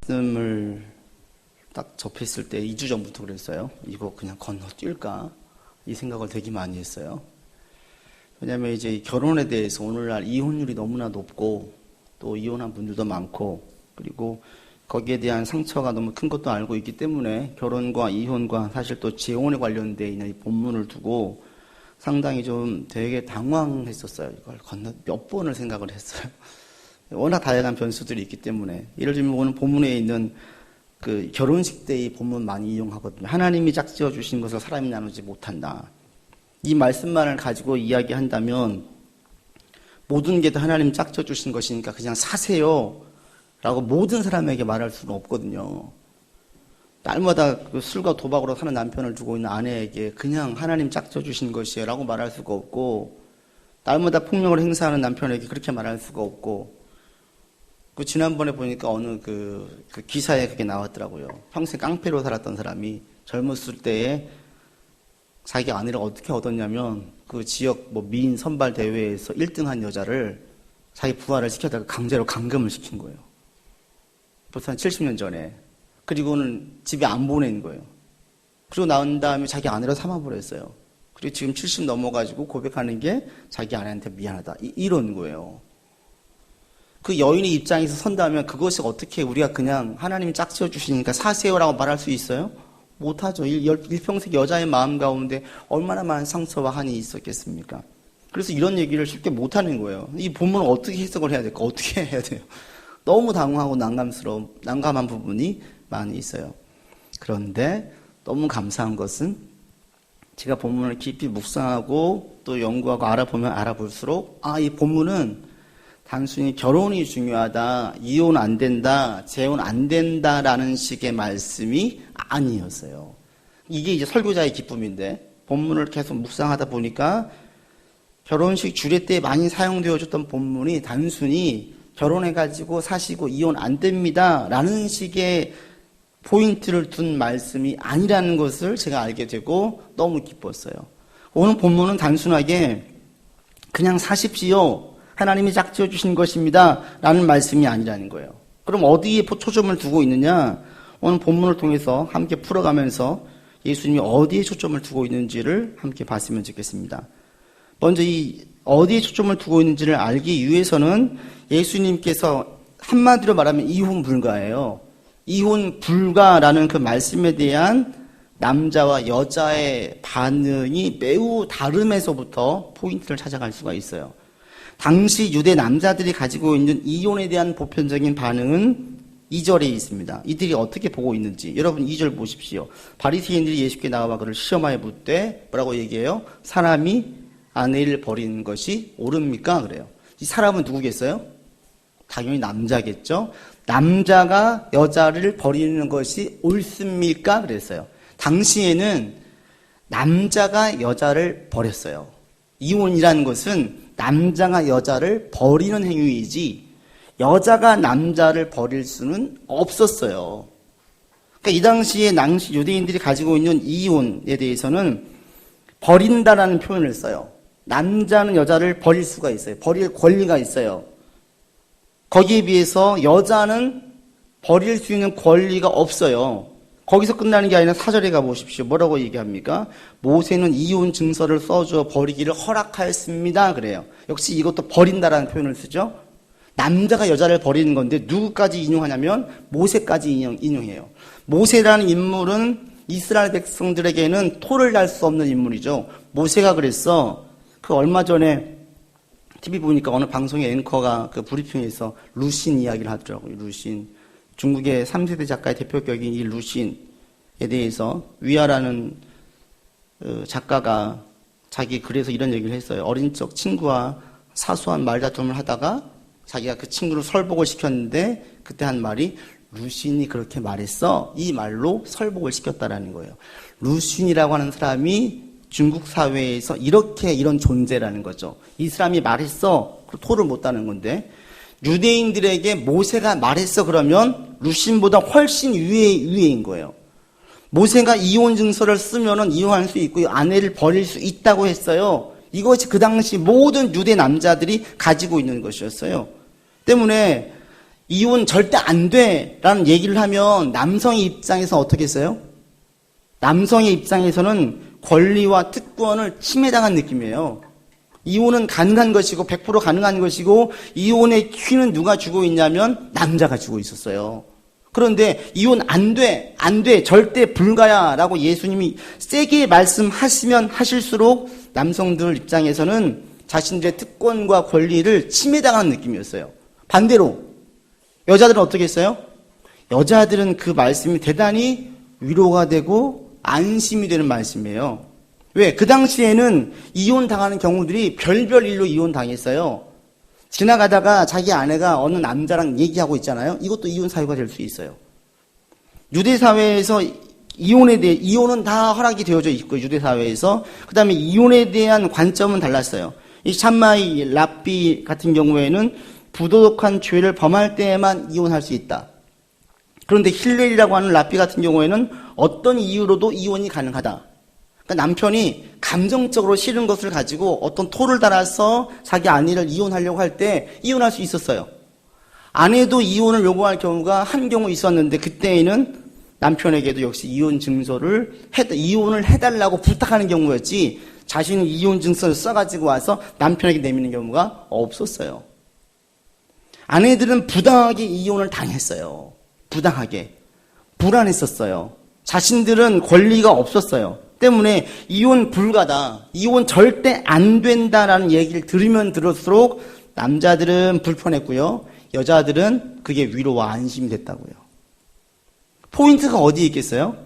말씀을 딱 접했을 때 2주 전부터 그랬어요. 이거 그냥 건너뛸까? 이 생각을 되게 많이 했어요. 왜냐면 이제 결혼에 대해서 오늘날 이혼율이 너무나 높고 또 이혼한 분들도 많고 그리고 거기에 대한 상처가 너무 큰 것도 알고 있기 때문에 결혼과 이혼과 사실 또 재혼에 관련되어 있는 이 본문을 두고 상당히 좀 되게 당황했었어요. 이걸 건너 몇 번을 생각을 했어요. 워낙 다양한 변수들이 있기 때문에 예를 들면 오늘 본문에 있는 그 결혼식 때의 본문 많이 이용하거든요. 하나님이 짝지어 주신 것을 사람이 나누지 못한다. 이 말씀만을 가지고 이야기한다면 모든 게 다 하나님 짝지어 주신 것이니까 그냥 사세요 라고 모든 사람에게 말할 수는 없거든요. 날마다 그 술과 도박으로 사는 남편을 두고 있는 아내에게 그냥 하나님 짝지어 주신 것이에요 라고 말할 수가 없고, 날마다 폭력을 행사하는 남편에게 그렇게 말할 수가 없고, 그 지난번에 보니까 어느 그 기사에 그게 나왔더라고요. 평생 깡패로 살았던 사람이 젊었을 때에 자기 아내를 어떻게 얻었냐면 그 지역 뭐 미인 선발 대회에서 1등한 여자를 자기 부하를 시켜다가 강제로 감금을 시킨 거예요. 벌써 한 70년 전에. 그리고는 집에 안 보낸 거예요. 그리고 나온 다음에 자기 아내로 삼아버렸어요. 그리고 지금 70 넘어가지고 고백하는 게 자기 아내한테 미안하다. 이런 거예요. 그 여인의 입장에서 선다면 그것이 어떻게 우리가 그냥 하나님이 짝지어 주시니까 사세요라고 말할 수 있어요? 못하죠. 일평생 여자의 마음 가운데 얼마나 많은 상처와 한이 있었겠습니까? 그래서 이런 얘기를 쉽게 못하는 거예요. 이 본문을 어떻게 해석을 해야 될까? 어떻게 해야 돼요? 너무 당황하고 난감한 부분이 많이 있어요. 그런데 너무 감사한 것은 제가 본문을 깊이 묵상하고 또 연구하고 알아보면 알아볼수록 이 본문은 단순히 결혼이 중요하다, 이혼 안 된다, 재혼 안 된다라는 식의 말씀이 아니었어요. 이게 이제 설교자의 기쁨인데 본문을 계속 묵상하다 보니까 결혼식 주례 때 많이 사용되어졌던 본문이 단순히 결혼해가지고 사시고 이혼 안 됩니다 라는 식의 포인트를 둔 말씀이 아니라는 것을 제가 알게 되고 너무 기뻤어요. 오늘 본문은 단순하게 그냥 사십시오, 하나님이 짝지어 주신 것입니다 라는 말씀이 아니라는 거예요. 그럼 어디에 초점을 두고 있느냐? 오늘 본문을 통해서 함께 풀어가면서 예수님이 어디에 초점을 두고 있는지를 함께 봤으면 좋겠습니다. 먼저 이 어디에 초점을 두고 있는지를 알기 위해서는 예수님께서 한마디로 말하면 이혼 불가예요. 이혼 불가라는 그 말씀에 대한 남자와 여자의 반응이 매우 다름에서부터 포인트를 찾아갈 수가 있어요. 당시 유대 남자들이 가지고 있는 이혼에 대한 보편적인 반응은 2절에 있습니다. 이들이 어떻게 보고 있는지 여러분 2절 보십시오. 바리새인들이 예수께 나와 그를 시험하여 묻되 뭐라고 얘기해요? 사람이 아내를 버리는 것이 옳습니까? 그래요. 이 사람은 누구겠어요? 당연히 남자겠죠. 남자가 여자를 버리는 것이 옳습니까? 그랬어요. 당시에는 남자가 여자를 버렸어요. 이혼이라는 것은 남자가 여자를 버리는 행위이지 여자가 남자를 버릴 수는 없었어요. 그러니까 이 당시에 유대인들이 가지고 있는 이혼에 대해서는 버린다라는 표현을 써요. 남자는 여자를 버릴 수가 있어요. 버릴 권리가 있어요. 거기에 비해서 여자는 버릴 수 있는 권리가 없어요. 거기서 끝나는 게 아니라 4절에 가보십시오. 뭐라고 얘기합니까? 모세는 이혼 증서를 써주어 버리기를 허락하였습니다. 그래요. 역시 이것도 버린다라는 표현을 쓰죠. 남자가 여자를 버리는 건데 누구까지 인용하냐면 모세까지 인용해요. 모세라는 인물은 이스라엘 백성들에게는 토를 달 수 없는 인물이죠. 모세가 그랬어. 그 얼마 전에 TV 보니까 어느 방송의 앵커가 그 브리핑에서 루신 이야기를 하더라고요. 루신. 중국의 3세대 작가의 대표격인 이 루신에 대해서 위아라는 작가가 자기 글에서 이런 얘기를 했어요. 어린 적 친구와 사소한 말다툼을 하다가 자기가 그 친구를 설복을 시켰는데 그때 한 말이 루신이 그렇게 말했어. 이 말로 설복을 시켰다라는 거예요. 루신이라고 하는 사람이 중국 사회에서 이런 존재라는 거죠. 이 사람이 말했어. 토를 못 따는 건데 유대인들에게 모세가 말했어 그러면 루신보다 훨씬 위인 거예요. 모세가 이혼 증서를 쓰면은 이혼할 수 있고 아내를 버릴 수 있다고 했어요. 이것이 그 당시 모든 유대 남자들이 가지고 있는 것이었어요. 때문에 이혼 절대 안 돼라는 얘기를 하면 남성의 입장에서 어떻게 했어요? 남성의 입장에서는 권리와 특권을 침해당한 느낌이에요. 이혼은 가능한 것이고 100% 가능한 것이고 이혼의 키는 누가 주고 있냐면 남자가 주고 있었어요. 그런데 이혼 안 돼, 안 돼, 절대 불가야 라고 예수님이 세게 말씀하시면 하실수록 남성들 입장에서는 자신들의 특권과 권리를 침해당하는 느낌이었어요. 반대로 여자들은 어떻게 했어요? 여자들은 그 말씀이 대단히 위로가 되고 안심이 되는 말씀이에요. 왜? 그 당시에는 이혼당하는 경우들이 별별 일로 이혼당했어요. 지나가다가 자기 아내가 어느 남자랑 얘기하고 있잖아요. 이것도 이혼 사유가 될 수 있어요. 유대사회에서 이혼은 다 허락이 되어져 있고, 유대사회에서. 그 다음에 이혼에 대한 관점은 달랐어요. 이 샴마이, 랍비 같은 경우에는 부도덕한 죄를 범할 때에만 이혼할 수 있다. 그런데 힐렐이라고 하는 랍비 같은 경우에는 어떤 이유로도 이혼이 가능하다. 그러니까 남편이 감정적으로 싫은 것을 가지고 어떤 토를 달아서 자기 아내를 이혼하려고 할 때 이혼할 수 있었어요. 아내도 이혼을 요구할 경우가 한 경우 있었는데 그때에는 남편에게도 역시 이혼을 해달라고 부탁하는 경우였지 자신이 이혼 증서를 써가지고 와서 남편에게 내미는 경우가 없었어요. 아내들은 부당하게 이혼을 당했어요. 부당하게. 불안했었어요. 자신들은 권리가 없었어요. 때문에 이혼 불가다, 이혼 절대 안 된다라는 얘기를 들으면 들을수록 남자들은 불편했고요. 여자들은 그게 위로와 안심이 됐다고요. 포인트가 어디에 있겠어요?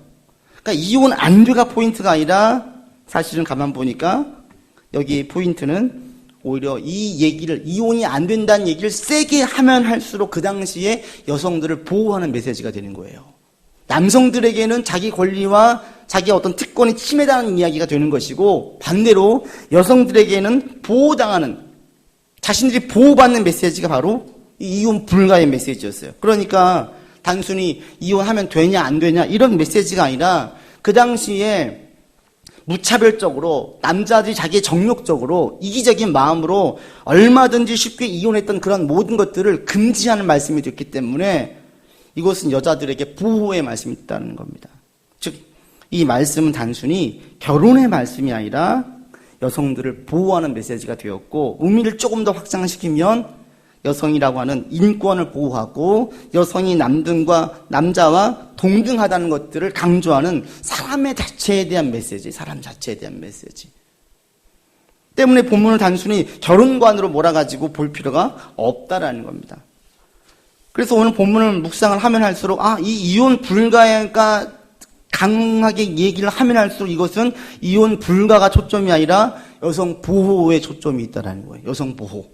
그러니까 이혼 안 돼가 포인트가 아니라 사실은 가만 보니까 여기 포인트는 오히려 이 얘기를, 이혼이 안 된다는 얘기를 세게 하면 할수록 그 당시에 여성들을 보호하는 메시지가 되는 거예요. 남성들에게는 자기 권리와 자기 어떤 특권이 침해당하는 이야기가 되는 것이고, 반대로 여성들에게는 보호당하는, 자신들이 보호받는 메시지가 바로 이 이혼 불가의 메시지였어요. 그러니까 단순히 이혼하면 되냐 안 되냐 이런 메시지가 아니라 그 당시에 무차별적으로 남자들이 자기의 정욕적으로 이기적인 마음으로 얼마든지 쉽게 이혼했던 그런 모든 것들을 금지하는 말씀이 됐기 때문에 이것은 여자들에게 보호의 말씀이 있다는 겁니다. 즉, 이 말씀은 단순히 결혼의 말씀이 아니라 여성들을 보호하는 메시지가 되었고, 의미를 조금 더 확장시키면 여성이라고 하는 인권을 보호하고 여성이 남자와 동등하다는 것들을 강조하는 사람의 자체에 대한 메시지, 사람 자체에 대한 메시지. 때문에 본문을 단순히 결혼관으로 몰아가지고 볼 필요가 없다라는 겁니다. 그래서 오늘 본문을 묵상을 하면 할수록 이 이혼 불가가 강하게 얘기를 하면 할수록 이것은 이혼 불가가 초점이 아니라 여성 보호에 초점이 있다라는 거예요. 여성 보호.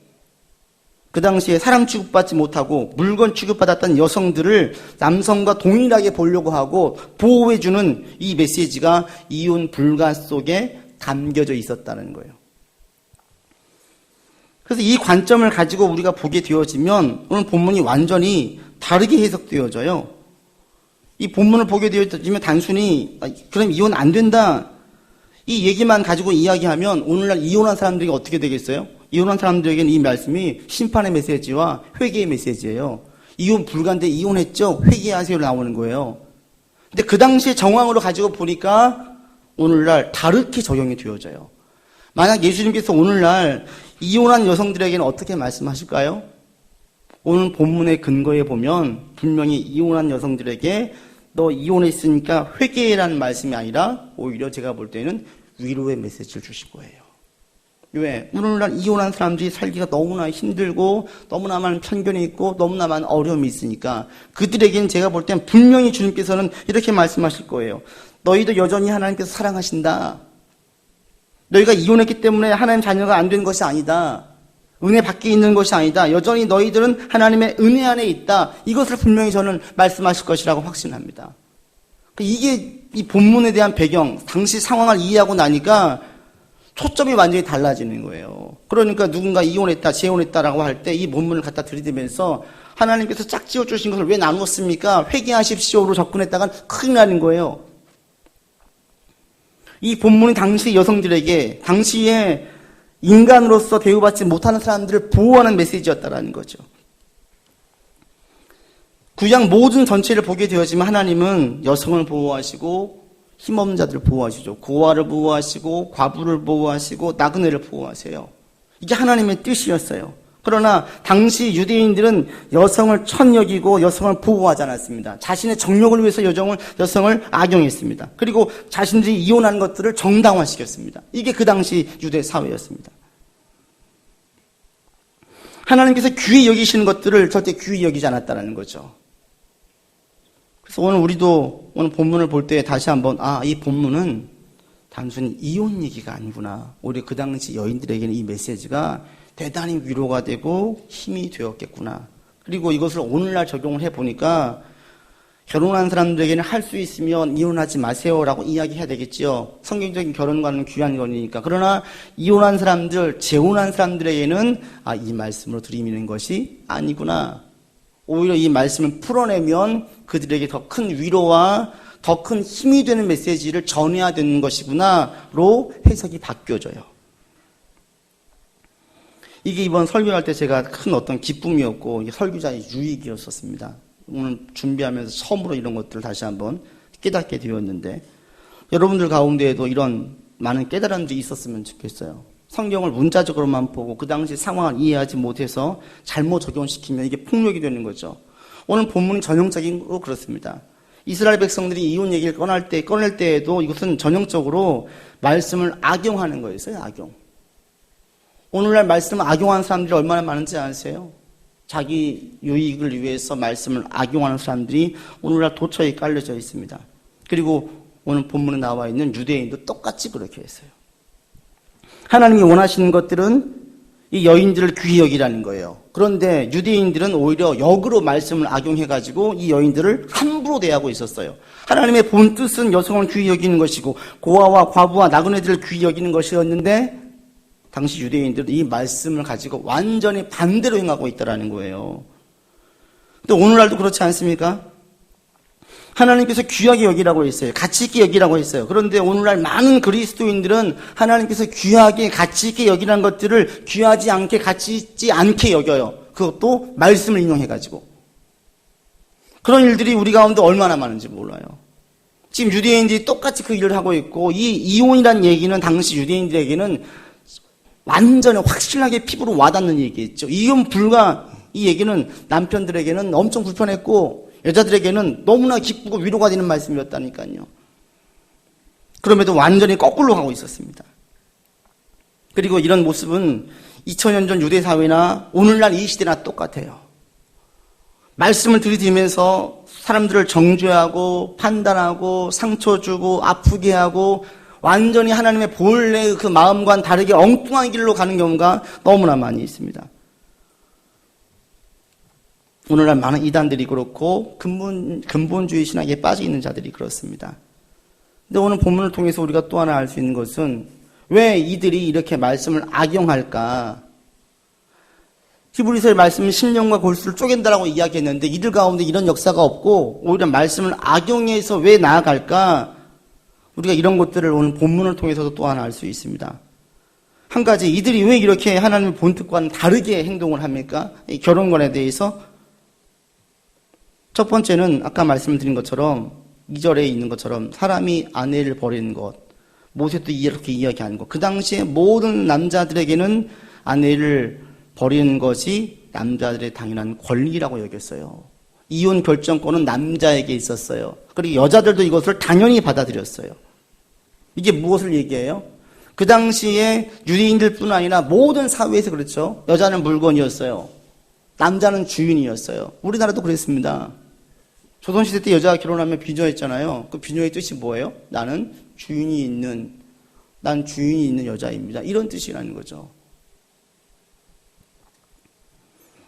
그 당시에 사람 취급받지 못하고 물건 취급받았던 여성들을 남성과 동일하게 보려고 하고 보호해주는 이 메시지가 이혼 불가 속에 담겨져 있었다는 거예요. 그래서 이 관점을 가지고 우리가 보게 되어지면 오늘 본문이 완전히 다르게 해석되어져요. 이 본문을 보게 되어지면 단순히 그럼 이혼 안 된다 이 얘기만 가지고 이야기하면 오늘날 이혼한 사람들이 어떻게 되겠어요? 이혼한 사람들에게는 이 말씀이 심판의 메시지와 회개의 메시지예요. 이혼 불가인데 이혼했죠? 회개하세요 나오는 거예요. 근데 그 당시의 정황으로 가지고 보니까 오늘날 다르게 적용이 되어져요. 만약 예수님께서 오늘날 이혼한 여성들에게는 어떻게 말씀하실까요? 오늘 본문의 근거에 보면 분명히 이혼한 여성들에게 너 이혼했으니까 회개라는 말씀이 아니라 오히려 제가 볼 때는 위로의 메시지를 주실 거예요. 왜? 오늘날 이혼한 사람들이 살기가 너무나 힘들고 너무나 많은 편견이 있고 너무나 많은 어려움이 있으니까 그들에게는 제가 볼 때는 분명히 주님께서는 이렇게 말씀하실 거예요. 너희도 여전히 하나님께서 사랑하신다. 너희가 이혼했기 때문에 하나님 자녀가 안 된 것이 아니다. 은혜 밖에 있는 것이 아니다. 여전히 너희들은 하나님의 은혜 안에 있다. 이것을 분명히 저는 말씀하실 것이라고 확신합니다. 이게 이 본문에 대한 배경, 당시 상황을 이해하고 나니까 초점이 완전히 달라지는 거예요. 그러니까 누군가 이혼했다, 재혼했다라고 할 때 이 본문을 갖다 들이대면서 하나님께서 짝지어 주신 것을 왜 나누었습니까? 회개하십시오로 접근했다간 큰일 나는 거예요. 이 본문이 당시 여성들에게 당시에 인간으로서 대우받지 못하는 사람들을 보호하는 메시지였다라는 거죠. 구약 모든 전체를 보게 되었지만 하나님은 여성을 보호하시고 힘없는 자들을 보호하시죠. 고아를 보호하시고 과부를 보호하시고 나그네를 보호하세요. 이게 하나님의 뜻이었어요. 그러나 당시 유대인들은 여성을 천 여기고 여성을 보호하지 않았습니다. 자신의 정력을 위해서 여성을 악용했습니다. 그리고 자신들이 이혼한 것들을 정당화시켰습니다. 이게 그 당시 유대 사회였습니다. 하나님께서 귀히 여기시는 것들을 절대 귀히 여기지 않았다는 거죠. 그래서 우리도 오늘 본문을 볼 때 다시 한번 이 본문은 단순히 이혼 얘기가 아니구나. 오히려 그 당시 여인들에게는 이 메시지가 대단히 위로가 되고 힘이 되었겠구나. 그리고 이것을 오늘날 적용을 해보니까 결혼한 사람들에게는 할 수 있으면 이혼하지 마세요라고 이야기해야 되겠지요. 성경적인 결혼과는 귀한 거니까. 그러나 이혼한 사람들, 재혼한 사람들에게는 이 말씀으로 들이미는 것이 아니구나. 오히려 이 말씀을 풀어내면 그들에게 더 큰 위로와 더 큰 힘이 되는 메시지를 전해야 되는 것이구나로 해석이 바뀌어져요. 이게 이번 설교할 때 제가 큰 어떤 기쁨이었고 설교자의 유익이었었습니다. 오늘 준비하면서 처음으로 이런 것들을 다시 한번 깨닫게 되었는데 여러분들 가운데에도 이런 많은 깨달음들이 있었으면 좋겠어요. 성경을 문자적으로만 보고 그 당시 상황을 이해하지 못해서 잘못 적용시키면 이게 폭력이 되는 거죠. 오늘 본문은 전형적으로 그렇습니다. 이스라엘 백성들이 이혼 얘기를 꺼낼 때에도 이것은 전형적으로 말씀을 악용하는 거였어요. 악용. 오늘날 말씀을 악용하는 사람들이 얼마나 많은지 아세요? 자기 유익을 위해서 말씀을 악용하는 사람들이 오늘날 도처에 깔려져 있습니다. 그리고 오늘 본문에 나와 있는 유대인도 똑같이 그렇게 했어요. 하나님이 원하시는 것들은 이 여인들을 귀히 여기라는 거예요. 그런데 유대인들은 오히려 역으로 말씀을 악용해가지고 이 여인들을 함부로 대하고 있었어요. 하나님의 본 뜻은 여성을 귀히 여기는 것이고 고아와 과부와 나그네들을 귀히 여기는 것이었는데 당시 유대인들은 이 말씀을 가지고 완전히 반대로 행하고 있다는 거예요. 근데 오늘날도 그렇지 않습니까? 하나님께서 귀하게 여기라고 했어요. 가치 있게 여기라고 했어요. 그런데 오늘날 많은 그리스도인들은 하나님께서 귀하게 가치 있게 여기라는 것들을 귀하지 않게 가치 있지 않게 여겨요. 그것도 말씀을 인용해가지고. 그런 일들이 우리 가운데 얼마나 많은지 몰라요. 지금 유대인들이 똑같이 그 일을 하고 있고 이 이혼이라는 얘기는 당시 유대인들에게는 완전히 확실하게 피부로 와닿는 얘기였죠. 이혼 불가 이 얘기는 남편들에게는 엄청 불편했고 여자들에게는 너무나 기쁘고 위로가 되는 말씀이었다니까요. 그럼에도 완전히 거꾸로 가고 있었습니다. 그리고 이런 모습은 2000년 전 유대 사회나 오늘날 이 시대나 똑같아요. 말씀을 들이대면서 사람들을 정죄하고 판단하고 상처 주고 아프게 하고 완전히 하나님의 본래의 그 마음과는 다르게 엉뚱한 길로 가는 경우가 너무나 많이 있습니다. 오늘날 많은 이단들이 그렇고 근본주의 신학에 빠져 있는 자들이 그렇습니다. 근데 오늘 본문을 통해서 우리가 또 하나 알 수 있는 것은 왜 이들이 이렇게 말씀을 악용할까? 히브리서의 말씀은 심령과 골수를 쪼갠다라고 이야기했는데 이들 가운데 이런 역사가 없고 오히려 말씀을 악용해서 왜 나아갈까? 우리가 이런 것들을 오늘 본문을 통해서도 또 하나 알 수 있습니다. 한 가지, 이들이 왜 이렇게 하나님의 본뜻과는 다르게 행동을 합니까? 이 결혼관에 대해서 첫 번째는 아까 말씀드린 것처럼 2절에 있는 것처럼 사람이 아내를 버리는 것, 모세도 이렇게 이야기하는 것. 그 당시에 모든 남자들에게는 아내를 버리는 것이 남자들의 당연한 권리라고 여겼어요. 이혼 결정권은 남자에게 있었어요. 그리고 여자들도 이것을 당연히 받아들였어요. 이게 무엇을 얘기해요? 그 당시에 유대인들뿐 아니라 모든 사회에서 그렇죠. 여자는 물건이었어요. 남자는 주인이었어요. 우리나라도 그랬습니다. 조선시대 때 여자가 결혼하면 비녀했잖아요. 그 비녀의 뜻이 뭐예요? 난 주인이 있는 여자입니다. 이런 뜻이라는 거죠.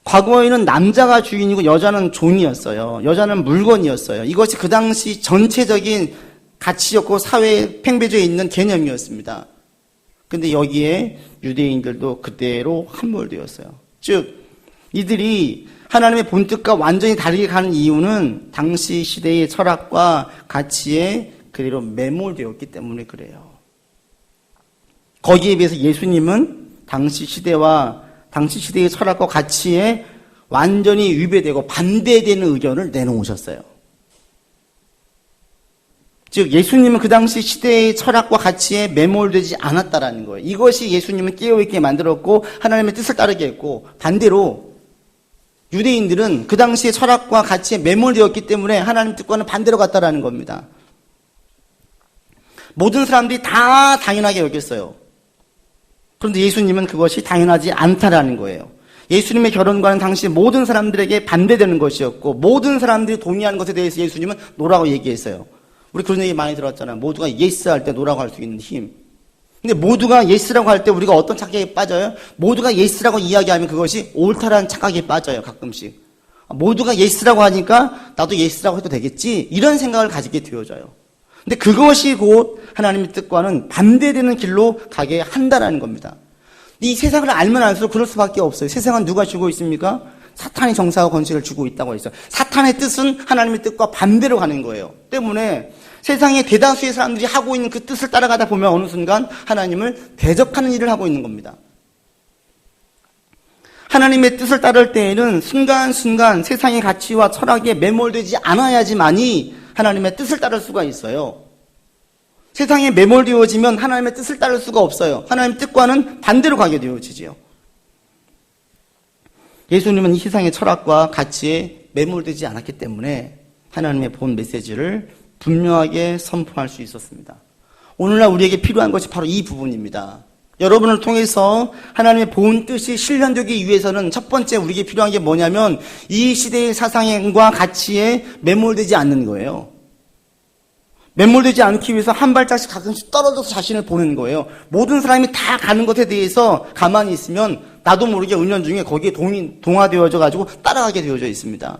과거에는 남자가 주인이고 여자는 종이었어요. 여자는 물건이었어요. 이것이 그 당시 전체적인 가치였고 사회에 팽배져 있는 개념이었습니다. 근데 여기에 유대인들도 그대로 함몰되었어요. 즉 이들이 하나님의 본뜻과 완전히 다르게 가는 이유는 당시 시대의 철학과 가치에 그대로 매몰되었기 때문에 그래요. 거기에 비해서 예수님은 당시 시대의 철학과 가치에 완전히 위배되고 반대되는 의견을 내놓으셨어요. 즉 예수님은 그 당시 시대의 철학과 가치에 매몰되지 않았다라는 거예요. 이것이 예수님을 깨어있게 만들었고 하나님의 뜻을 따르게 했고, 반대로 유대인들은 그 당시의 철학과 가치에 매몰되었기 때문에 하나님 뜻과는 반대로 갔다라는 겁니다. 모든 사람들이 다 당연하게 여겼어요. 그런데 예수님은 그것이 당연하지 않다라는 거예요. 예수님의 결혼과는 당시 모든 사람들에게 반대되는 것이었고, 모든 사람들이 동의하는 것에 대해서 예수님은 노라고 얘기했어요. 우리 그런 얘기 많이 들었잖아요. 모두가 예스 할 때 노라고 할 수 있는 힘. 근데 모두가 예스라고 할 때 우리가 어떤 착각에 빠져요? 모두가 예스라고 이야기하면 그것이 옳다라는 착각에 빠져요, 가끔씩. 모두가 예스라고 하니까 나도 예스라고 해도 되겠지, 이런 생각을 가지게 되어져요. 근데 그것이 곧 하나님의 뜻과는 반대되는 길로 가게 한다라는 겁니다. 이 세상을 알면 알수록 그럴 수밖에 없어요. 세상은 누가 주고 있습니까? 사탄이 정사와 권세를 주고 있다고 했어요. 사탄의 뜻은 하나님의 뜻과 반대로 가는 거예요. 때문에 세상의 대다수의 사람들이 하고 있는 그 뜻을 따라가다 보면 어느 순간 하나님을 대적하는 일을 하고 있는 겁니다. 하나님의 뜻을 따를 때에는 순간순간 세상의 가치와 철학에 매몰되지 않아야지만이 하나님의 뜻을 따를 수가 있어요. 세상에 매몰되어지면 하나님의 뜻을 따를 수가 없어요. 하나님의 뜻과는 반대로 가게 되어지지요. 예수님은 이 세상의 철학과 가치에 매몰되지 않았기 때문에 하나님의 본 메시지를 분명하게 선포할 수 있었습니다. 오늘날 우리에게 필요한 것이 바로 이 부분입니다. 여러분을 통해서 하나님의 본 뜻이 실현되기 위해서는 첫 번째 우리에게 필요한 게 뭐냐면 이 시대의 사상과 가치에 매몰되지 않는 거예요. 매몰되지 않기 위해서 한 발짝씩 가끔씩 떨어져서 자신을 보는 거예요. 모든 사람이 다 가는 것에 대해서 가만히 있으면 나도 모르게 은연중에 거기에 동화되어져 가지고 따라가게 되어져 있습니다.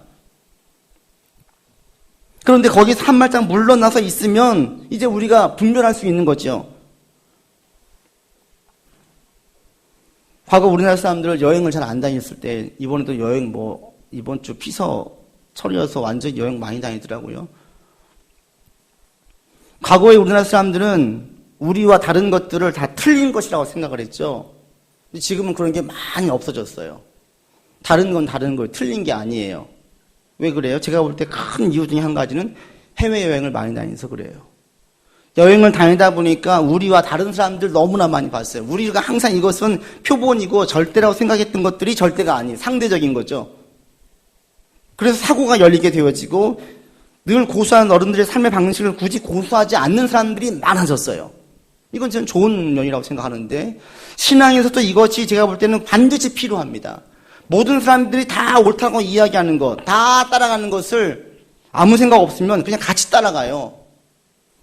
그런데 거기서 한 발짝 물러나서 있으면 이제 우리가 분별할 수 있는 거죠. 과거 우리나라 사람들 여행을 잘 안 다녔을 때 이번에도 여행 이번 주 피서철이어서 완전히 여행 많이 다니더라고요. 과거에 우리나라 사람들은 우리와 다른 것들을 다 틀린 것이라고 생각을 했죠. 지금은 그런 게 많이 없어졌어요. 다른 건 다른 거예요. 틀린 게 아니에요. 왜 그래요? 제가 볼 때 큰 이유 중에 한 가지는 해외여행을 많이 다녀서 그래요. 여행을 다니다 보니까 우리와 다른 사람들 너무나 많이 봤어요. 우리가 항상 이것은 표본이고 절대라고 생각했던 것들이 절대가 아니에요. 상대적인 거죠. 그래서 사고가 열리게 되어지고 늘 고수하는 어른들의 삶의 방식을 굳이 고수하지 않는 사람들이 많아졌어요. 이건 저는 좋은 면이라고 생각하는데 신앙에서도 이것이 제가 볼 때는 반드시 필요합니다. 모든 사람들이 다 옳다고 이야기하는 것, 다 따라가는 것을 아무 생각 없으면 그냥 같이 따라가요.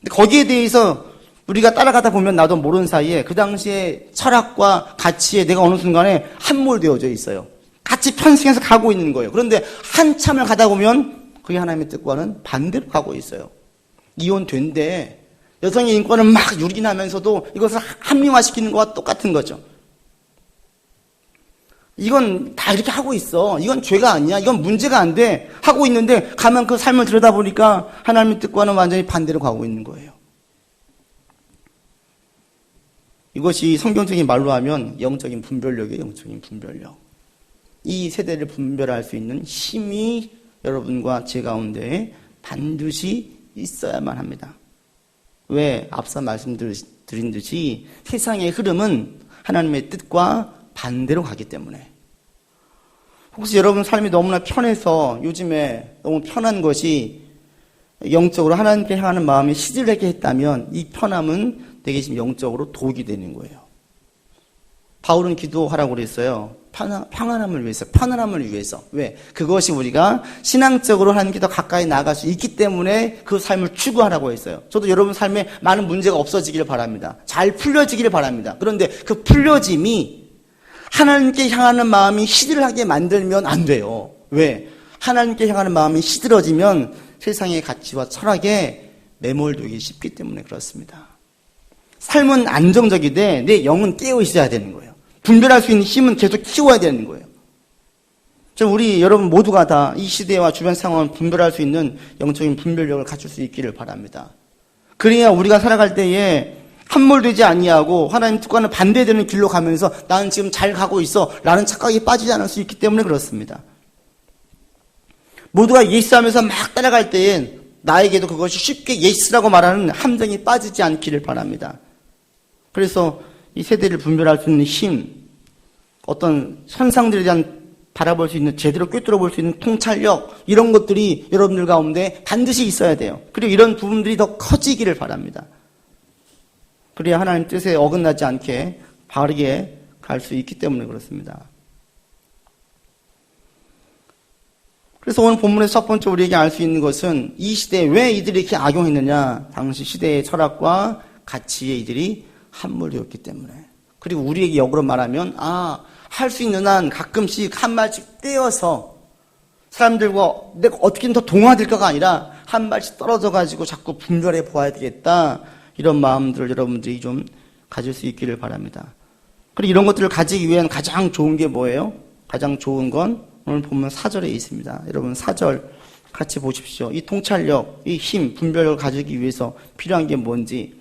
근데 거기에 대해서 우리가 따라가다 보면 나도 모르는 사이에 그 당시에 철학과 가치에 내가 어느 순간에 함몰되어져 있어요. 같이 편승해서 가고 있는 거예요. 그런데 한참을 가다 보면 그게 하나님의 뜻과는 반대로 가고 있어요. 이혼된대. 여성의 인권을 막 유린하면서도 이것을 합리화시키는 것과 똑같은 거죠. 이건 다 이렇게 하고 있어. 이건 죄가 아니야. 이건 문제가 안 돼. 하고 있는데 가만 그 삶을 들여다보니까 하나님의 뜻과는 완전히 반대로 가고 있는 거예요. 이것이 성경적인 말로 하면 영적인 분별력이에요. 영적인 분별력. 이 세대를 분별할 수 있는 힘이 여러분과 제 가운데에 반드시 있어야만 합니다. 왜? 앞서 말씀드린 듯이 세상의 흐름은 하나님의 뜻과 반대로 가기 때문에. 혹시 여러분 삶이 너무나 편해서 요즘에 너무 편한 것이 영적으로 하나님께 향하는 마음이 시들게 했다면 이 편함은 되게 지금 영적으로 독이 되는 거예요. 바울은 기도하라고 그랬어요. 평안함을 위해서, 편안함을 위해서. 왜? 그것이 우리가 신앙적으로 하나님께 더 가까이 나아갈 수 있기 때문에 그 삶을 추구하라고 했어요. 저도 여러분 삶에 많은 문제가 없어지기를 바랍니다. 잘 풀려지기를 바랍니다. 그런데 그 풀려짐이 하나님께 향하는 마음이 시들하게 만들면 안 돼요. 왜? 하나님께 향하는 마음이 시들어지면 세상의 가치와 철학에 매몰되기 쉽기 때문에 그렇습니다. 삶은 안정적이되 내 영은 깨어 있어야 되는 거예요. 분별할 수 있는 힘은 계속 키워야 되는 거예요. 우리 여러분 모두가 다 이 시대와 주변 상황을 분별할 수 있는 영적인 분별력을 갖출 수 있기를 바랍니다. 그래야 우리가 살아갈 때에 함몰되지 아니하고 하나님 뜻과는 반대되는 길로 가면서 나는 지금 잘 가고 있어 라는 착각에 빠지지 않을 수 있기 때문에 그렇습니다. 모두가 예스하면서 막 따라갈 때엔 나에게도 그것이 쉽게 예스라고 말하는 함정이 빠지지 않기를 바랍니다. 그래서 이 세대를 분별할 수 있는 힘, 어떤 현상들에 대한 바라볼 수 있는, 제대로 꿰뚫어 볼 수 있는 통찰력, 이런 것들이 여러분들 가운데 반드시 있어야 돼요. 그리고 이런 부분들이 더 커지기를 바랍니다. 그래야 하나님 뜻에 어긋나지 않게 바르게 갈 수 있기 때문에 그렇습니다. 그래서 오늘 본문에서 첫 번째 우리에게 알 수 있는 것은 이 시대에 왜 이들이 이렇게 악용했느냐. 당시 시대의 철학과 가치에 이들이 함몰되었기 때문에. 그리고 우리에게 역으로 말하면 할 수 있는 한 가끔씩 한 발씩 떼어서 사람들과 내가 어떻게든 더 동화될까가 아니라 한 발씩 떨어져가지고 자꾸 분별해 보아야 되겠다. 이런 마음들을 여러분들이 좀 가질 수 있기를 바랍니다. 그리고 이런 것들을 가지기 위한 가장 좋은 게 뭐예요? 가장 좋은 건 오늘 보면 4절에 있습니다. 여러분 4절 같이 보십시오. 이 통찰력, 이 힘, 분별력을 가지기 위해서 필요한 게 뭔지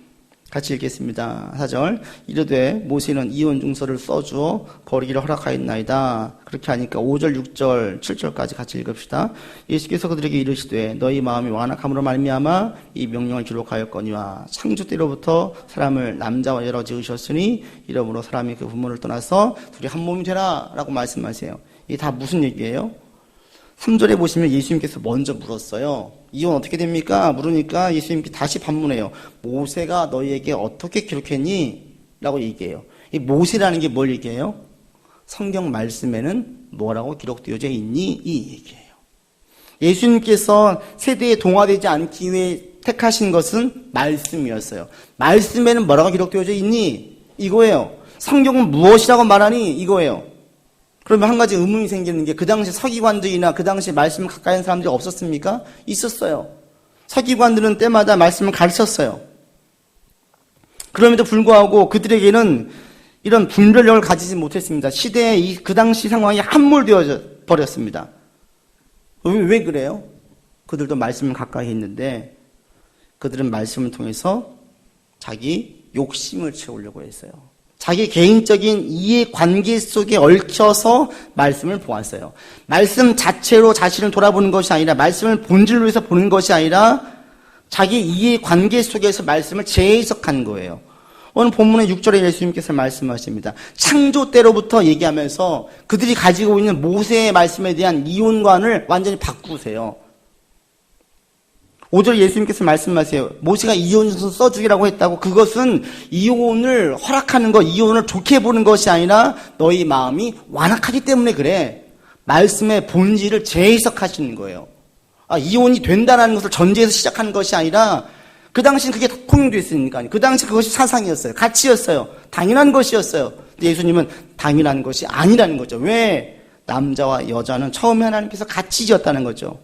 같이 읽겠습니다. 4절 이르되 모세는 이혼 증서를 써주어 버리기를 허락하였나이다. 그렇게 하니까 5절, 6절, 7절까지 같이 읽읍시다. 예수께서 그들에게 이르시되 너희 마음이 완악함으로 말미암아 이 명령을 기록하였거니와 창조 때로부터 사람을 남자와 여자로 지으셨으니 이러므로 사람이 그 부모를 떠나서 둘이 한 몸이 되라 라고 말씀하세요. 이게 다 무슨 얘기예요? 3절에 보시면 예수님께서 먼저 물었어요. 이혼 어떻게 됩니까? 물으니까 예수님께 다시 반문해요. 모세가 너희에게 어떻게 기록했니? 라고 얘기해요. 이 모세라는 게 뭘 얘기해요? 성경 말씀에는 뭐라고 기록되어져 있니? 이 얘기예요. 예수님께서 세대에 동화되지 않기 위해 택하신 것은 말씀이었어요. 말씀에는 뭐라고 기록되어져 있니? 이거예요. 성경은 무엇이라고 말하니? 이거예요. 그러면 한 가지 의문이 생기는 게 그 당시 서기관들이나 그 당시 말씀을 가까이 하는 사람들이 없었습니까? 있었어요. 서기관들은 때마다 말씀을 가르쳤어요. 그럼에도 불구하고 그들에게는 이런 분별력을 가지지 못했습니다. 시대의 그 당시 상황이 함몰되어 버렸습니다. 왜 그래요? 그들도 말씀을 가까이 했는데 그들은 말씀을 통해서 자기 욕심을 채우려고 했어요. 자기 개인적인 이해관계 속에 얽혀서 말씀을 보았어요. 말씀 자체로 자신을 돌아보는 것이 아니라 말씀을 본질로 해서 보는 것이 아니라 자기 이해관계 속에서 말씀을 재해석한 거예요. 오늘 본문의 6절에 예수님께서 말씀하십니다. 창조 때로부터 얘기하면서 그들이 가지고 있는 모세의 말씀에 대한 이혼관을 완전히 바꾸세요. 5절 예수님께서 말씀하세요. 모세가 이혼서 써주기라고 했다고. 그것은 이혼을 허락하는 것, 이혼을 좋게 보는 것이 아니라 너희 마음이 완악하기 때문에 그래. 말씀의 본질을 재해석하시는 거예요. 이혼이 된다는 것을 전제해서 시작하는 것이 아니라 그 당시는 그게 통용됐으니까요. 그 당시 그것이 사상이었어요. 가치였어요. 당연한 것이었어요. 근데 예수님은 당연한 것이 아니라는 거죠. 왜? 남자와 여자는 처음에 하나님께서 같이 지었다는 거죠.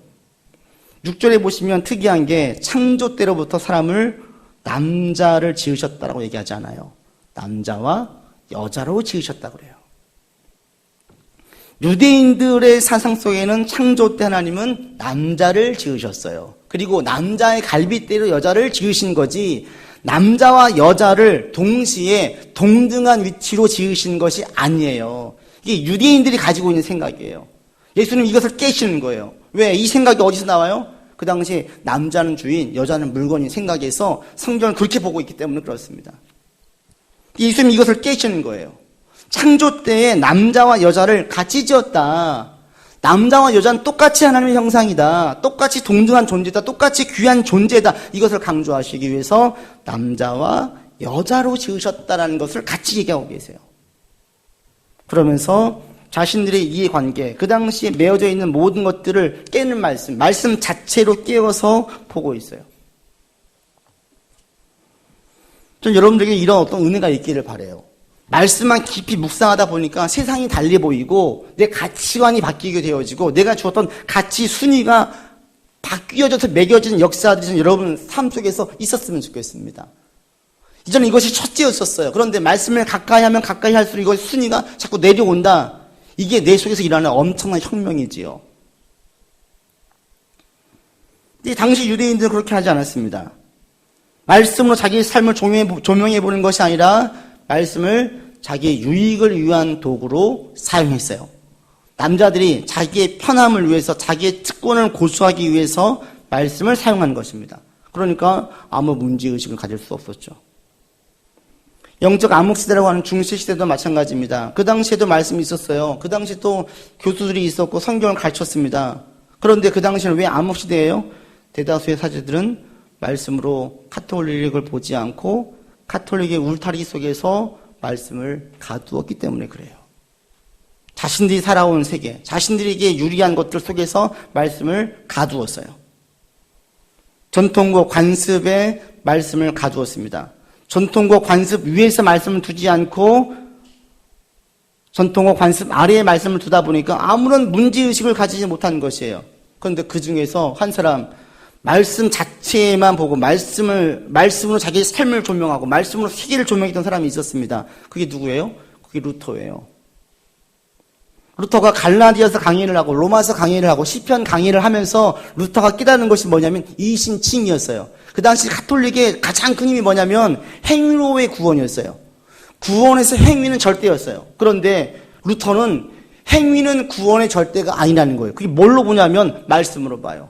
6절에 보시면 특이한 게 창조 때로부터 사람을 남자를 지으셨다라고 얘기하지 않아요. 남자와 여자로 지으셨다고 그래요. 유대인들의 사상 속에는 창조 때 하나님은 남자를 지으셨어요. 그리고 남자의 갈빗대로 여자를 지으신 거지 남자와 여자를 동시에 동등한 위치로 지으신 것이 아니에요. 이게 유대인들이 가지고 있는 생각이에요. 예수님 이것을 깨시는 거예요. 왜? 이 생각이 어디서 나와요? 그 당시에 남자는 주인, 여자는 물건인 생각에서 성경을 그렇게 보고 있기 때문에 그렇습니다. 예수님 이것을 깨시는 거예요. 창조 때에 남자와 여자를 같이 지었다. 남자와 여자는 똑같이 하나님의 형상이다. 똑같이 동등한 존재다. 똑같이 귀한 존재다. 이것을 강조하시기 위해서 남자와 여자로 지으셨다라는 것을 같이 얘기하고 계세요. 그러면서 자신들의 이해관계, 그 당시에 메어져 있는 모든 것들을 깨는 말씀 자체로 깨워서 보고 있어요. 전 여러분들에게 이런 어떤 은혜가 있기를 바라요. 말씀만 깊이 묵상하다 보니까 세상이 달리 보이고 내 가치관이 바뀌게 되어지고 내가 주었던 가치 순위가 바뀌어져서 매겨지는 역사들이 좀 여러분 삶 속에서 있었으면 좋겠습니다. 이전에 이것이 첫째였었어요. 그런데 말씀을 가까이 하면 가까이 할수록 이것 순위가 자꾸 내려온다. 이게 내 속에서 일어나는 엄청난 혁명이지요. 근데 당시 유대인들은 그렇게 하지 않았습니다. 말씀으로 자기의 삶을 조명해보는 것이 아니라 말씀을 자기의 유익을 위한 도구로 사용했어요. 남자들이 자기의 편함을 위해서, 자기의 특권을 고수하기 위해서 말씀을 사용한 것입니다. 그러니까 아무 문제의식을 가질 수 없었죠. 영적 암흑시대라고 하는 중세시대도 마찬가지입니다. 그 당시에도 말씀이 있었어요. 그 당시에도 교수들이 있었고 성경을 가르쳤습니다. 그런데 그 당시에는 왜 암흑시대예요? 대다수의 사제들은 말씀으로 카톨릭을 보지 않고 카톨릭의 울타리 속에서 말씀을 가두었기 때문에 그래요. 자신들이 살아온 세계, 자신들에게 유리한 것들 속에서 말씀을 가두었어요. 전통과 관습에 말씀을 가두었습니다. 전통과 관습 위에서 말씀을 두지 않고 전통과 관습 아래에 말씀을 두다 보니까 아무런 문제의식을 가지지 못한 것이에요. 그런데 그 중에서 한 사람, 말씀 자체만 보고 말씀으로 자기의 삶을 조명하고 말씀으로 세계를 조명했던 사람이 있었습니다. 그게 누구예요? 그게 루터예요. 루터가 갈라디아서 강의를 하고 로마서 강의를 하고 시편 강의를 하면서 루터가 깨닫는 것이 뭐냐면 이신칭이었어요. 그 당시 가톨릭의 가장 큰 힘이 뭐냐면 행위로의 구원이었어요. 구원에서 행위는 절대였어요. 그런데 루터는 행위는 구원의 절대가 아니라는 거예요. 그게 뭘로 보냐면 말씀으로 봐요.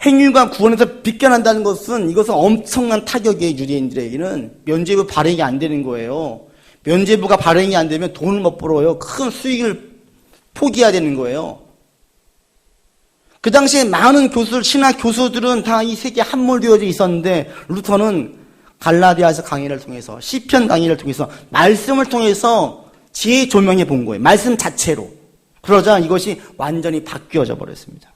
행위가 구원에서 비껴난다는 것은 이것은 엄청난 타격이에요. 유대인들에게는 면죄부 발행이 안 되는 거예요. 면죄부가 발행이 안 되면 돈을 못 벌어요. 큰 수익을 포기해야 되는 거예요. 그 당시에 많은 교수들, 신학 교수들은 다 이 세계에 함몰되어져 있었는데 루터는 갈라디아서 강의를 통해서 시편 강의를 통해서 말씀을 통해서 지혜 조명해 본 거예요. 말씀 자체로. 그러자 이것이 완전히 바뀌어져 버렸습니다.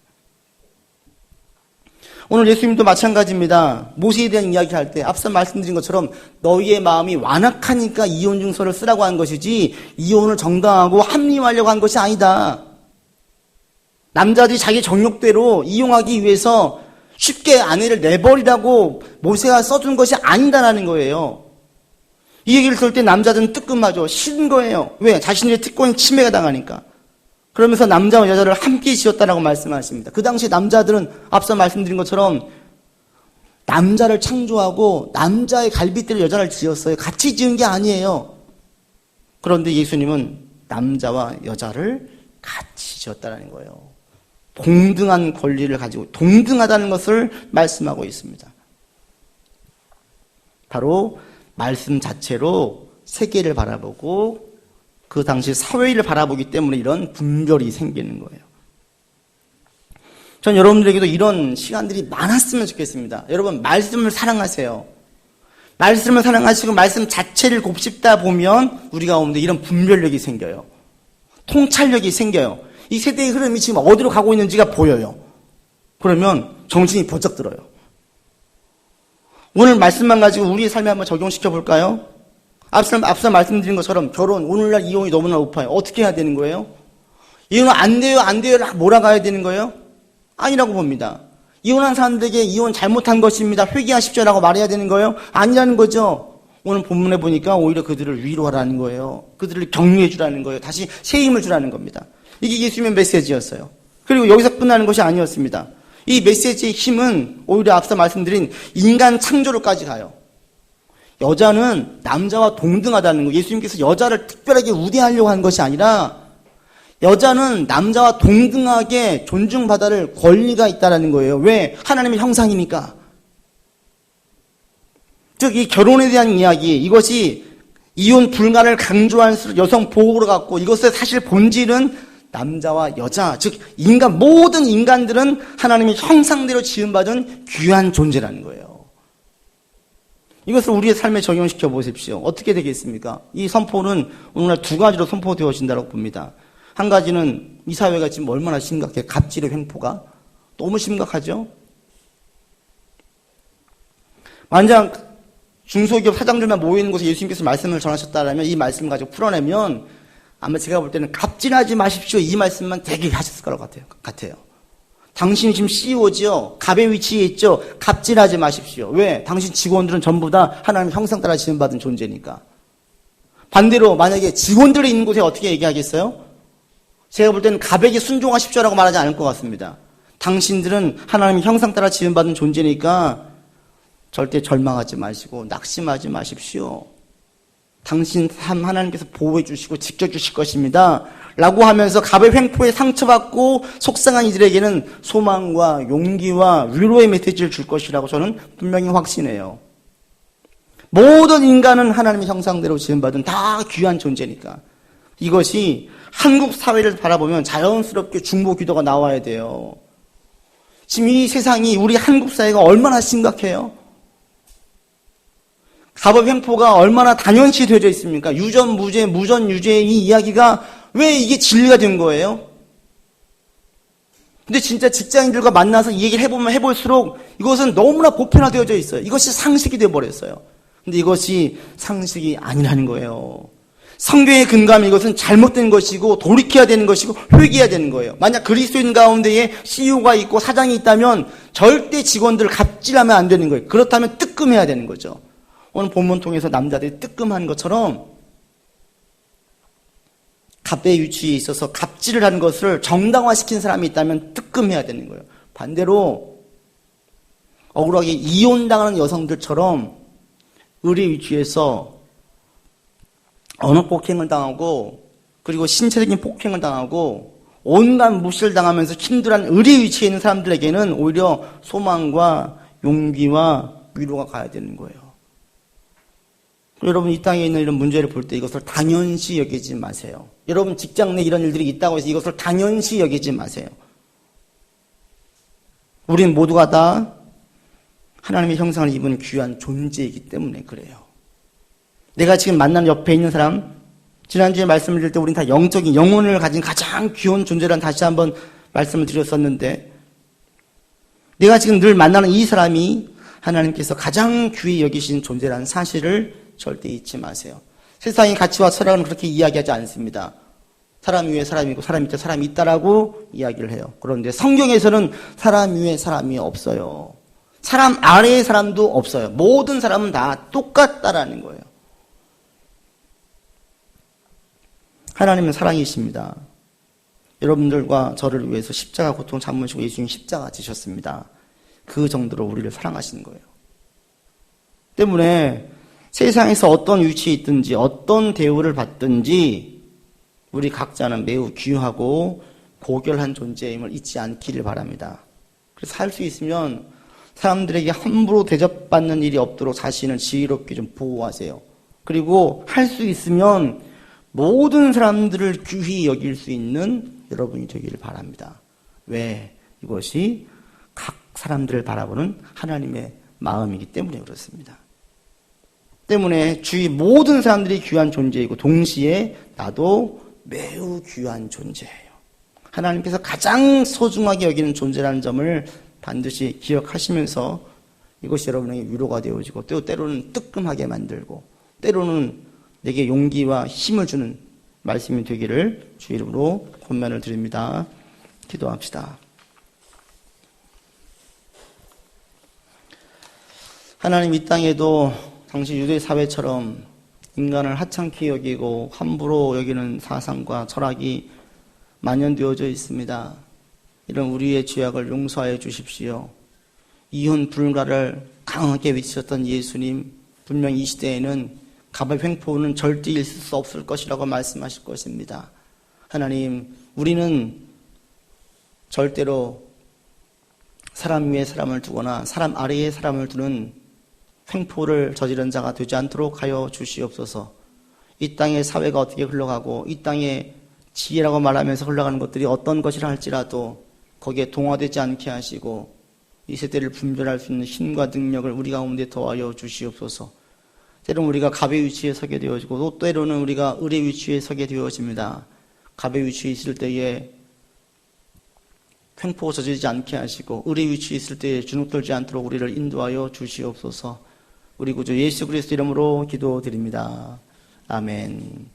오늘 예수님도 마찬가지입니다. 모세에 대한 이야기할 때 앞서 말씀드린 것처럼 너희의 마음이 완악하니까 이혼증서를 쓰라고 한 것이지 이혼을 정당하고 합리화하려고 한 것이 아니다. 남자들이 자기 정욕대로 이용하기 위해서 쉽게 아내를 내버리라고 모세가 써준 것이 아니다라는 거예요. 이 얘기를 들을 때 남자들은 뜨끔하죠. 싫은 거예요. 왜? 자신들의 특권이 침해가 당하니까. 그러면서 남자와 여자를 함께 지었다라고 말씀하십니다. 그 당시 남자들은 앞서 말씀드린 것처럼 남자를 창조하고 남자의 갈빗대로 여자를 지었어요. 같이 지은 게 아니에요. 그런데 예수님은 남자와 여자를 같이 지었다는 거예요. 동등한 권리를 가지고 동등하다는 것을 말씀하고 있습니다. 바로 말씀 자체로 세계를 바라보고 그 당시 사회를 바라보기 때문에 이런 분별이 생기는 거예요. 전 여러분들에게도 이런 시간들이 많았으면 좋겠습니다. 여러분 말씀을 사랑하세요. 말씀을 사랑하시고 말씀 자체를 곱씹다 보면 우리 가운데 이런 분별력이 생겨요. 통찰력이 생겨요. 이 세대의 흐름이 지금 어디로 가고 있는지가 보여요. 그러면 정신이 번쩍 들어요. 오늘 말씀만 가지고 우리의 삶에 한번 적용시켜 볼까요? 앞서 말씀드린 것처럼 결혼, 오늘날 이혼이 너무나 높아요. 어떻게 해야 되는 거예요? 이혼은 안 돼요, 안 돼요, 몰아가야 되는 거예요? 아니라고 봅니다. 이혼한 사람들에게 이혼 잘못한 것입니다. 회개하십시오라고 말해야 되는 거예요? 아니라는 거죠. 오늘 본문에 보니까 오히려 그들을 위로하라는 거예요. 그들을 격려해 주라는 거예요. 다시 새 힘을 주라는 겁니다. 이게 예수님의 메시지였어요. 그리고 여기서 끝나는 것이 아니었습니다. 이 메시지의 힘은 오히려 앞서 말씀드린 인간 창조로까지 가요. 여자는 남자와 동등하다는 거. 예수님께서 여자를 특별하게 우대하려고 한 것이 아니라 여자는 남자와 동등하게 존중받아야 권리가 있다는 거예요. 왜? 하나님의 형상이니까. 즉, 이 결혼에 대한 이야기, 이것이 이혼 불가를 강조한 여성 보호로 갖고 이것의 사실 본질은 남자와 여자, 즉 모든 인간들은 하나님의 형상대로 지음받은 귀한 존재라는 거예요. 이것을 우리의 삶에 적용시켜 보십시오. 어떻게 되겠습니까? 이 선포는 오늘날 두 가지로 선포되어진다고 봅니다. 한 가지는 이 사회가 지금 얼마나 심각해요. 갑질의 횡포가 너무 심각하죠. 만약 중소기업 사장들만 모이는 곳에 예수님께서 말씀을 전하셨다면 이 말씀을 가지고 풀어내면 아마 제가 볼 때는 갑질하지 마십시오 이 말씀만 되게 하셨을 거라고 같아요. 당신이 지금 CEO지요. 갑의 위치에 있죠. 갑질하지 마십시오. 왜? 당신 직원들은 전부 다 하나님 형상 따라 지음받은 존재니까. 반대로 만약에 직원들이 있는 곳에 어떻게 얘기하겠어요? 제가 볼 때는 갑에게 순종하십시오라고 말하지 않을 것 같습니다. 당신들은 하나님 형상 따라 지음받은 존재니까 절대 절망하지 마시고 낙심하지 마십시오. 당신 삶 하나님께서 보호해 주시고 지켜주실 것입니다. 라고 하면서 갑의 횡포에 상처받고 속상한 이들에게는 소망과 용기와 위로의 메시지를 줄 것이라고 저는 분명히 확신해요. 모든 인간은 하나님의 형상대로 지음받은 다 귀한 존재니까. 이것이 한국 사회를 바라보면 자연스럽게 중보 기도가 나와야 돼요. 지금 이 세상이 우리 한국 사회가 얼마나 심각해요? 갑의 횡포가 얼마나 당연시 되어져 있습니까? 유전, 무죄, 무전, 유죄 이 이야기가 왜 이게 진리가 된 거예요? 근데 진짜 직장인들과 만나서 이 얘기를 해보면 해볼수록 이것은 너무나 보편화되어져 있어요. 이것이 상식이 되어버렸어요. 근데 이것이 상식이 아니라는 거예요. 성경에 근거하면 이것은 잘못된 것이고 돌이켜야 되는 것이고 회개해야 되는 거예요. 만약 그리스도인 가운데에 CEO가 있고 사장이 있다면 절대 직원들을 갑질하면 안 되는 거예요. 그렇다면 뜨끔해야 되는 거죠. 오늘 본문 통해서 남자들이 뜨끔한 것처럼 갑의 위치에 있어서 갑질을 하는 것을 정당화시킨 사람이 있다면 뜨끔해야 되는 거예요. 반대로 억울하게 이혼당하는 여성들처럼 의리 위치에서 언어 폭행을 당하고 그리고 신체적인 폭행을 당하고 온갖 무시를 당하면서 힘들어하는 의리 위치에 있는 사람들에게는 오히려 소망과 용기와 위로가 가야 되는 거예요. 여러분 이 땅에 있는 이런 문제를 볼 때 이것을 당연시 여기지 마세요. 여러분 직장 내 이런 일들이 있다고 해서 이것을 당연시 여기지 마세요. 우린 모두가 다 하나님의 형상을 입은 귀한 존재이기 때문에 그래요. 내가 지금 만난 옆에 있는 사람, 지난주에 말씀을 드릴 때 우린 다 영적인 영혼을 가진 가장 귀한 존재란 다시 한번 말씀을 드렸었는데 내가 지금 늘 만나는 이 사람이 하나님께서 가장 귀히 여기신 존재라는 사실을 절대 잊지 마세요. 세상의 가치와 철학은 그렇게 이야기하지 않습니다. 사람 위에 사람이고 사람 밑에 사람이 있다라고 이야기를 해요. 그런데 성경에서는 사람 위에 사람이 없어요. 사람 아래의 사람도 없어요. 모든 사람은 다 똑같다라는 거예요. 하나님은 사랑이십니다. 여러분들과 저를 위해서 십자가 고통 참으시고 예수님 십자가 지셨습니다. 그 정도로 우리를 사랑하시는 거예요. 때문에 세상에서 어떤 위치에 있든지 어떤 대우를 받든지 우리 각자는 매우 귀하고 고결한 존재임을 잊지 않기를 바랍니다. 그래서 할 수 있으면 사람들에게 함부로 대접받는 일이 없도록 자신을 지혜롭게 좀 보호하세요. 그리고 할 수 있으면 모든 사람들을 귀히 여길 수 있는 여러분이 되기를 바랍니다. 왜? 이것이 각 사람들을 바라보는 하나님의 마음이기 때문에 그렇습니다. 때문에 주위 모든 사람들이 귀한 존재이고 동시에 나도 매우 귀한 존재예요. 하나님께서 가장 소중하게 여기는 존재라는 점을 반드시 기억하시면서 이것이 여러분에게 위로가 되어지고 또 때로는 뜨끔하게 만들고 때로는 내게 용기와 힘을 주는 말씀이 되기를 주 이름으로 권면을 드립니다. 기도합시다. 하나님 이 땅에도 당시 유대 사회처럼 인간을 하찮게 여기고 함부로 여기는 사상과 철학이 만연되어져 있습니다. 이런 우리의 죄악을 용서하여 주십시오. 이혼 불가를 강하게 외치셨던 예수님, 분명 이 시대에는 갑의 횡포는 절대 있을 수 없을 것이라고 말씀하실 것입니다. 하나님, 우리는 절대로 사람 위에 사람을 두거나 사람 아래에 사람을 두는 횡포를 저지른 자가 되지 않도록 하여 주시옵소서. 이 땅의 사회가 어떻게 흘러가고 이 땅의 지혜라고 말하면서 흘러가는 것들이 어떤 것이라 할지라도 거기에 동화되지 않게 하시고 이 세대를 분별할 수 있는 힘과 능력을 우리 가운데 더하여 주시옵소서. 때로는 우리가 갑의 위치에 서게 되어지고 또 때로는 우리가 을의 위치에 서게 되어집니다. 갑의 위치에 있을 때에 횡포 저지르지 않게 하시고 을의 위치에 있을 때에 주눅들지 않도록 우리를 인도하여 주시옵소서. 우리 구주 예수 그리스도 이름으로 기도드립니다. 아멘.